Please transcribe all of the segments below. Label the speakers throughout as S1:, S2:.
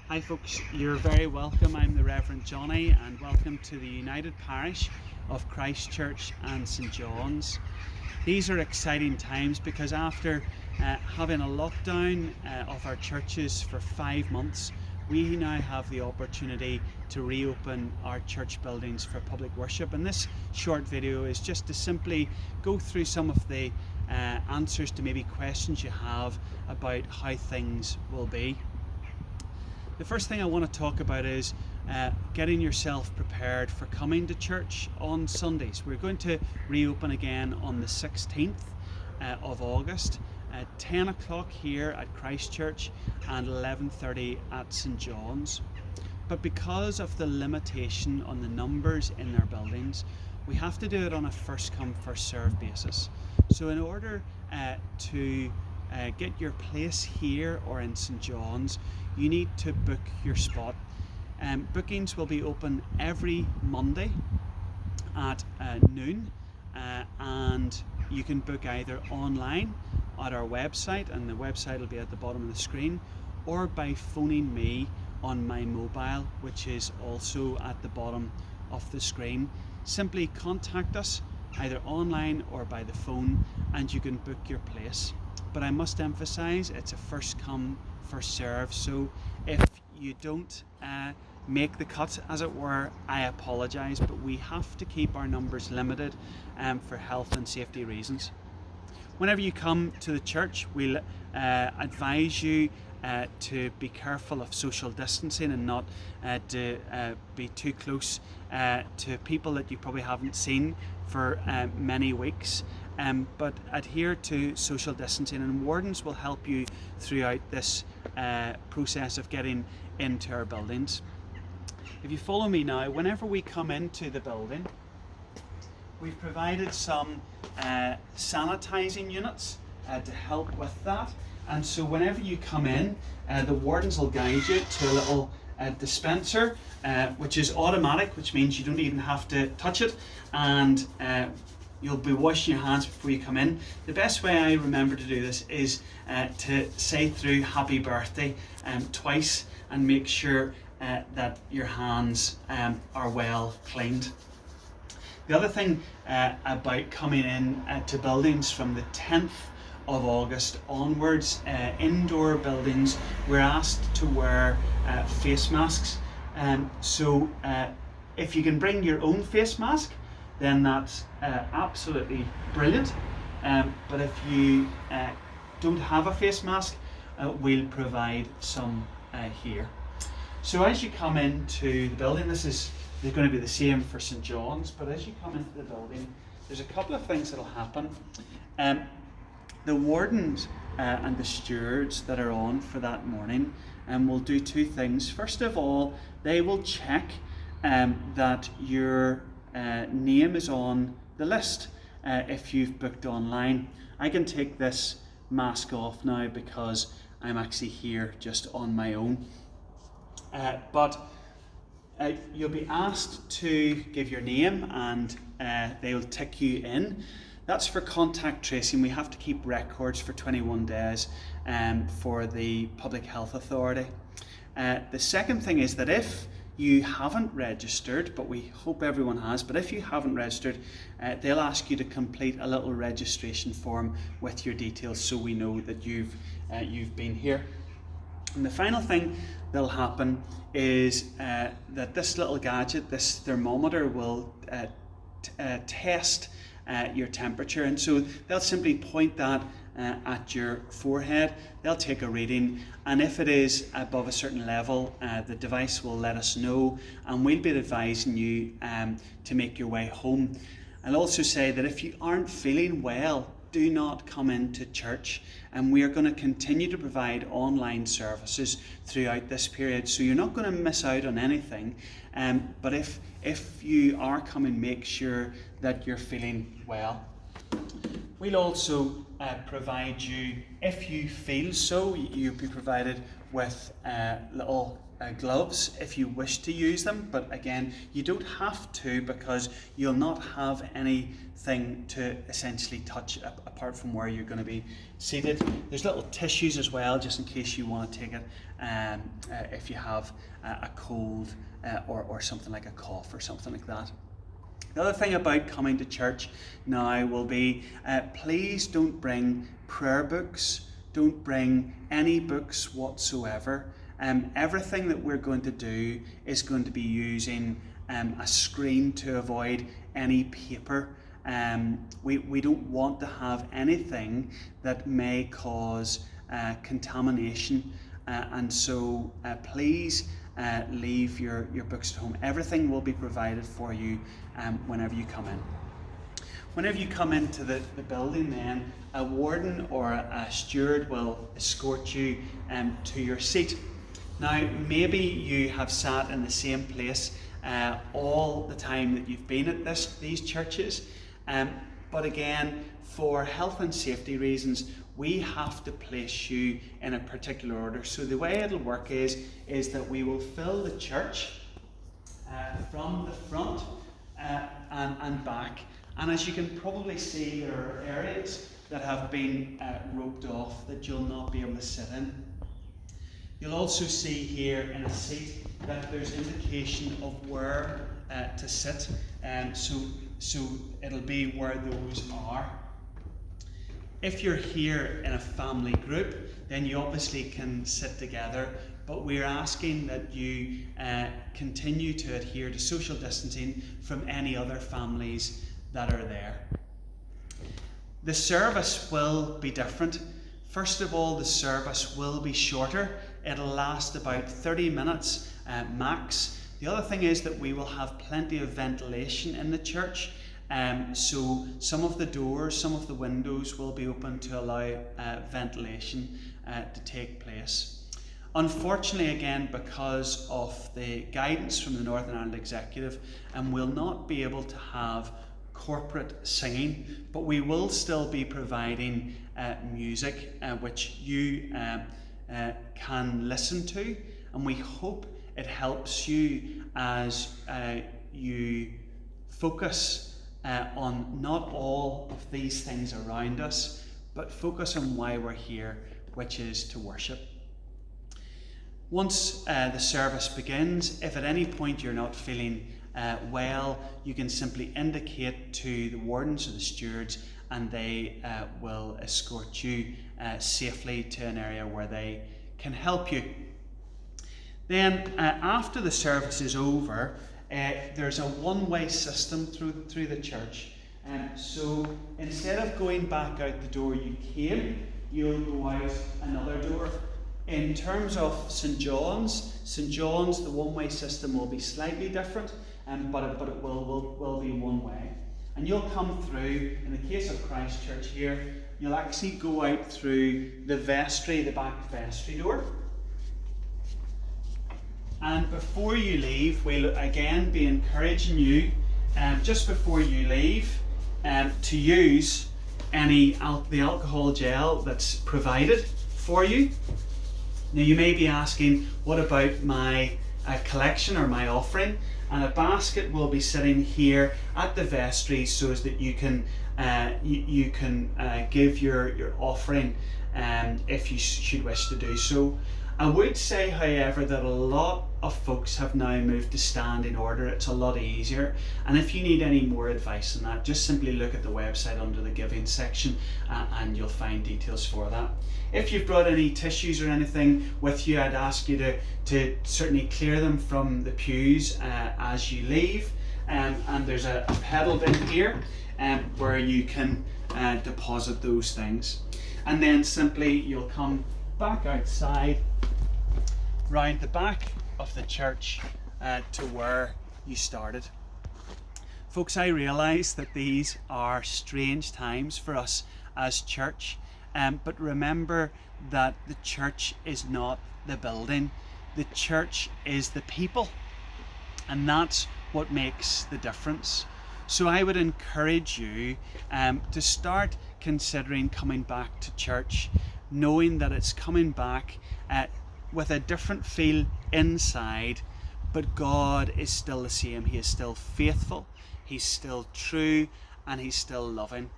S1: Hi folks, you're very welcome. I'm the Reverend Johnny and welcome to the United Parish of Christ Church and St John's. These are exciting times because after having a lockdown of our churches for 5 months, we now have the opportunity to reopen our church buildings for public worship. And this short video is just to simply go through some of the answers to maybe questions you have about how things will be. The first thing I want to talk about is getting yourself prepared for coming to church on Sundays. We're going to reopen again on the 16th of August at 10 o'clock here at Christ Church and 11:30 at St John's. But because of the limitation on the numbers in their buildings, we have to do it on a first come first serve basis. So in order to get your place here or in St John's, you need to book your spot. Bookings will be open every Monday at noon, and you can book either online at our website, and the website will be at the bottom of the screen, or by phoning me on my mobile, which is also at the bottom of the screen. Simply contact us either online or by the phone and you can book your place. But I must emphasize it's a first come first serve, so if you don't make the cut, as it were, I apologize, but we have to keep our numbers limited for health and safety reasons. Whenever you come to the church, we'll advise you to be careful of social distancing and not to be too close to people that you probably haven't seen for many weeks. But adhere to social distancing, and wardens will help you throughout this process of getting into our buildings. If you follow me now, whenever we come into the building, we've provided some sanitizing units to help with that. And so whenever you come in, the wardens will guide you to a little dispenser, which is automatic, which means you don't even have to touch it, and you'll be washing your hands before you come in. The best way I remember to do this is to say through happy birthday twice and make sure that your hands are well cleaned. The other thing about coming in to buildings from the 10th of August onwards, indoor buildings, we're asked to wear face masks. So if you can bring your own face mask, then that's absolutely brilliant. But if you don't have a face mask, we'll provide some here. So as you come into the building, they're going to be the same for St John's, but as you come into the building, there's a couple of things that'll happen. The wardens and the stewards that are on for that morning will do two things. First of all, they will check that your name is on the list if you've booked online. I can take this mask off now because I'm actually here just on my own. But you'll be asked to give your name and they'll tick you in. That's for contact tracing. We have to keep records for 21 days for the Public Health Authority. The second thing is that if you haven't registered, but we hope everyone has, but if you haven't registered, they'll ask you to complete a little registration form with your details so we know that you've been here. And the final thing that'll happen is that this little gadget, this thermometer, will test your temperature, and so they'll simply point that at your forehead. They'll take a reading, and if it is above a certain level, the device will let us know, and we'll be advising you to make your way home. I'll also say that if you aren't feeling well, do not come into church, and we are going to continue to provide online services throughout this period, so you're not going to miss out on anything. But if you are coming, make sure that you're feeling well. We'll also provide you, if you feel so, you'll be provided with little gloves if you wish to use them, but again, you don't have to, because you'll not have anything to essentially touch apart from where you're going to be seated. There's little tissues as well, just in case you want to take it if you have a cold or something like a cough or something like that. The other thing about coming to church now will be, please don't bring prayer books, don't bring any books whatsoever. Everything that we're going to do is going to be using a screen to avoid any paper. We don't want to have anything that may cause contamination, and so please leave your books at home. Everything will be provided for you whenever you come in. Whenever you come into the building, then a warden or a steward will escort you to your seat. Now, maybe you have sat in the same place all the time that you've been at these churches, but again, for health and safety reasons, we have to place you in a particular order. So the way it'll work is that we will fill the church from the front and back. And as you can probably see, there are areas that have been roped off that you'll not be able to sit in. You'll also see here in a seat that there's indication of where to sit, so it'll be where those are. If you're here in a family group, then you obviously can sit together, but we're asking that you continue to adhere to social distancing from any other families that are there. The service will be different. First of all, the service will be shorter. It'll last about 30 minutes max. The other thing is that we will have plenty of ventilation in the church. So some of the doors, some of the windows will be open to allow ventilation to take place. Unfortunately, again, because of the guidance from the Northern Ireland Executive, we'll not be able to have corporate singing, but we will still be providing music which you can listen to, and we hope it helps you as you focus on not all of these things around us, but focus on why we're here, which is to worship. Once the service begins, if at any point you're not feeling well, you can simply indicate to the wardens or the stewards, and they will escort you safely to an area where they can help you. Then after the service is over, there's a one-way system through the church. So instead of going back out the door you came, you'll go out another door. In terms of St. John's, the one-way system will be slightly different, but it will be one way. And you'll come through, in the case of Christ Church here, you'll actually go out through the vestry, the back vestry door. And before you leave, we'll again be encouraging you, just before you leave, to use the alcohol gel that's provided for you. Now you may be asking, what about my collection or my offering? And a basket will be sitting here at the vestry so as that you can give your offering if you should wish to do so. I would say, however, that a lot of folks have now moved to standing order. It's a lot easier, and if you need any more advice on that, just simply look at the website under the giving section and you'll find details for that. If you've brought any tissues or anything with you, I'd ask you to certainly clear them from the pews as you leave, and there's a pedal bin here where you can deposit those things, and then simply you'll come back outside round the back of the church to where you started. Folks, I realise that these are strange times for us as church, but remember that the church is not the building, the church is the people, and that's what makes the difference. So I would encourage you to start considering coming back to church, knowing that it's coming back with a different feel inside, but God is still the same. He is still faithful, He's still true, and He's still loving.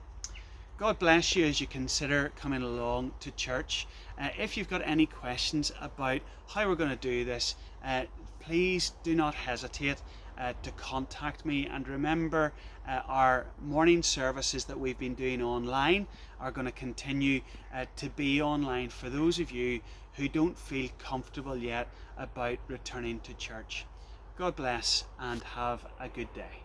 S1: God bless you as you consider coming along to church. If you've got any questions about how we're going to do this, please do not hesitate to contact me. And remember, our morning services that we've been doing online are going to continue to be online for those of you who don't feel comfortable yet about returning to church. God bless and have a good day.